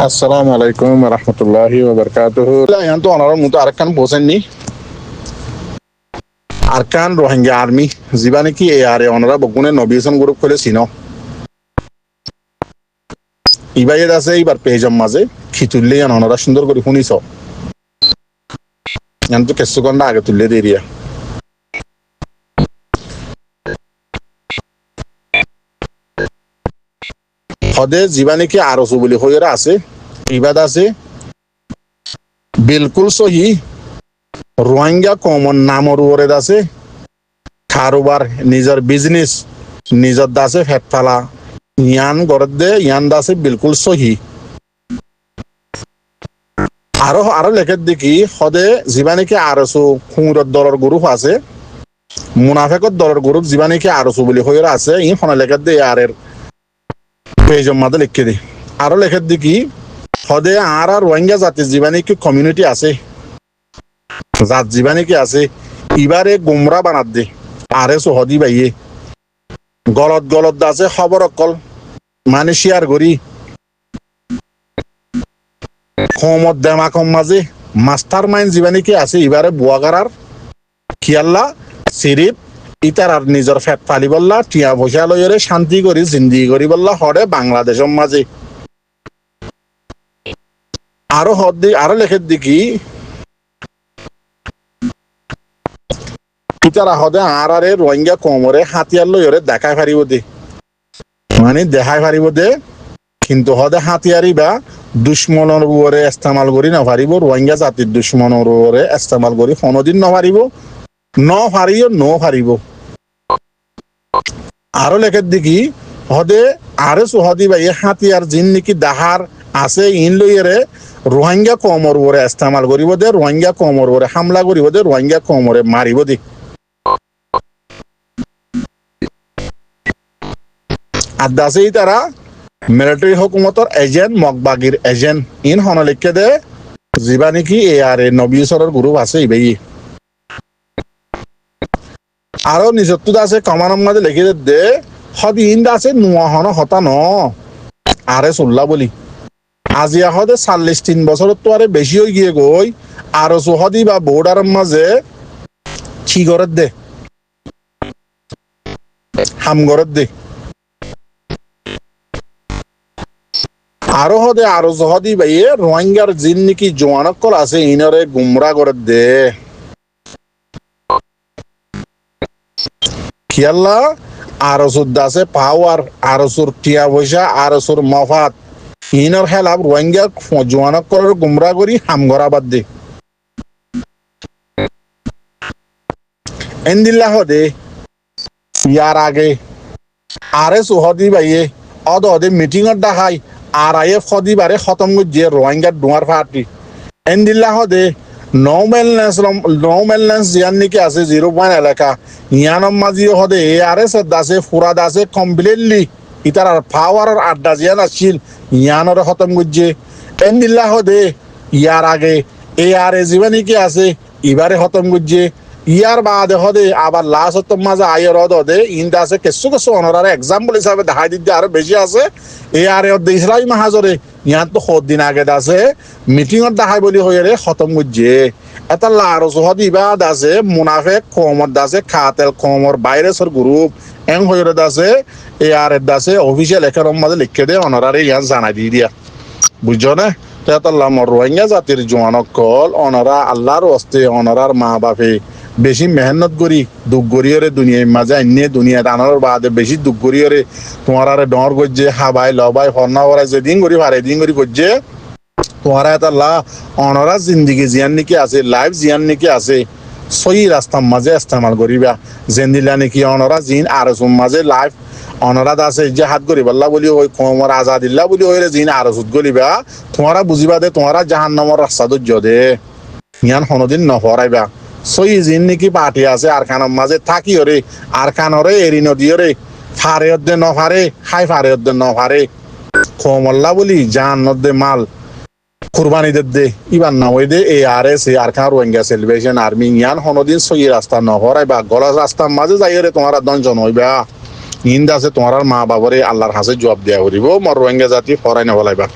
আসসালামু আলাইকুম রহমতুল্লাহি ওয়াবারাকাতুহু। এখন তো অনার মতো আরেকখান বসেননি আরকান রোহিঙ্গা আর্মি যিবা নাকি এ আরে অনারা বগুনে নবিয়েশন গ্রুপ খুলে চিনো ইবাইয়ের আছে এইবার পেজম মাঝে খিচুল্লি অনারা সুন্দর করে শুনিছ এখন তো কিছুক্ষণ আগে তুললে দেরিয়া হদে যিবা নাকি আরসু বলি হইরা আছে ইবাদ আছে বিলকুল সহি রোহিঙ্গা কমন নামর ওরে আছে কারোবার নিজের বিজনেস নিজের দাসে ফেট ফালা ইয়ান গরদ দে ইয়ান দাসে বিলকুল সহি আরো লেখের দেখি হদে যিবা নাকি আরসু খুঁড়র দলের গ্রুপ আছে মুনাফেকর দলের গ্রুপ যিবা নাকি আরসু বলি হইরা আছে ই হনে লেখের দে আরের পেজম মাদে লিখে দি আরো লেখের দেখি হদে আর রোহিঙ্গা জাতির যিবা নাকি কমিউনিটি আছে জাত যিবা নাকি আছে ইবারে গুমরা বানাত দে আরে সহদি বাইয়ে গলত আছে খবর অকল মানে শেয়ার করি কমত দেমা কম মাঝে মাস্টার মাইন্ড যিবা নাকি আছে ইবারে বুয়াগারার খিয়াল্লা সিরিপ ইতার আর নিজের ফেট ফালি বললা টিয়া পয়সা লইরে শান্তি করি জিন্দি করি বললা হরে বাংলাদেশের মাঝে আরো লেখের দিকি ইতারা হদে আর রোহিঙ্গা কমরে হাতিয়ার লইরে দেখাই পারিব দে মানে দেখাই পারিব দে কিন্তু হদে হাতিয়ারি বা দুশ্মনের উপরে ইস্তেমাল করি না পারিব রোহিঙ্গা জাতির দুশ্মনের উপরে ইস্তেমাল করি কোনোদিন ন পারিব আরো লেখের দিকি হদে আরে সুহদি ভাই হাতিয়ার জিন নাকি দাহার আছে ইন লইরে রোহিঙ্গা কমর উপরে ইস্তেমাল করিব দে রোহিঙ্গা কমর উপরে হামলা করিব দে রোহিঙ্গা কমরে মারিব দে আর দাসেই তারা মিলিটারি হুকুমতর এজেন্ট মগবাগির এজেন্ট ইন হন লিখে দে যিবা নাকি এ আর নবিসরের গ্রুপ আছে ইবাই আরো নিজত্ব আছে কমানম মাঝে লিখে দে হদি ইন আছে নোয়া হন হতা ন আরে চল্লা বলি আজি হদে 43 বছর তো আরে বেশি হয়ে গিয়ে গই আরো সহদি বা বর্ডার মাঝে কি করে দে হাম করে দে আরো হদে আরো সহদি ভাইয়ে রোহিঙ্গার জিন নাকি জোয়ানকল আছে ইনরে গুমরা করে দে খেয়াল্লা আরো সুদ আছে পাওয়ার আরো সুর টিয়া পয়সা আরো সুর মফাত ইনর খেলাপ রোহিঙ্গা জোয়ানকলের গুমরা করি হাম করা বাদ দে এন্দিল্লা হদে ইয়ার আগে আরে সুহদি ভাইয়ে অদে মিটিংত দেখাই আর আইয়ে ফদিবারে খতম যে রোহিঙ্গার ডুয়ার পার্টি এন্দিল্লা হদে নো মেলনেন্স জিয়ান নাকি আছে 0 এলাকা ইয়ানম মাঝি হদে এ আর এস দাসে ফুরাদ আছে কমপ্লিটলি ইতার পাওয়ার আড্ডা জিয়ান আসছিল ইয়ানর খতম করছে এন্দিল্লা হদে ইয়ার আগে এ আর এ জিবা নাকি আছে ইবারে খতম করছে ইয়ার বাদে হদে আবার লাস্ট মাঝে আয়ের হদে ইন্দা আছে কিছু অনার এক্সাম্পল হিসাবে দেখাই দিতে আরো বেশি আছে এ আর ইসরায়েল মাহাজরে ইয়ার তো দিন আগে আছে মিটিংত দেখাই বলি হয়ে খতম করছে এটা লার হদি বাদ আছে মুনাফেক কমর আছে খাতেল কমর বাইরেসর গ্রুপ এং হয়ে আছে এ আর আছে অফিসিয়াল একের মাঝে লিখে দে অনারারে ইয়ান জানাই দিয়ে দিয়া বুঝছো না রোহিঙ্গা জাতির জোয়ানকল অনারা আল্লাহর হস্তে অনারার মা বাপে বেশি মেহনত করি দুঃখ করিয়রে দুনিয়ার মাঝে আইনে দুনিয়া দানোর বাদে বেশি দুঃখ করিয়রে তোমার ডর করছে হাবাই লবাই হর্না হরাই যেদিন করি পারে দিন করি করছে তোমার এটা অনরা জিন্দিগি জিয়ান নাকি আছে লাইফ জিয়ান নাকি আছে সহি রাস্তার মাঝে ইস্তেমাল করিবা যেন দিলা নাকি অনরা জিন আর মাঝে লাইফ অনরাত আছে যে হাত করি বললা বলি ওই কমর আজাদিল্লা বলি হইলে জিন আর সুদ গলিবা তোমারা বুঝিবা দে তোমারা জাহান্নামর রাস্তা ধৈর্য দে ইয়ান কোনোদিন নফরাইবা সই জিন নাকি পার্টি আছে আর খানের মাঝে থাকি ওরে আর খানরে এরি নদী ওরে ফারে অদ্দে নফারে হাই ফারে অদ্দে নফারে কমল্লা বলি জাহান্নত দে মাল কুরবানি দে ইবার না ওই দে এ আর এস আর খান রোহিঙ্গা সেলিব্রেশন আর্মি ইয়ান কোনোদিন সই রাস্তা নফরাইবা গলা রাস্তার মাঝে যাই রে তোমারা দঞ্জন হইবা ইন্দা আছে তোমার মা বাবারে আল্লাহর হাসে জবাব দেয়া করিব মর রোহিঙ্গা জাতি ফরাই না বলাইবা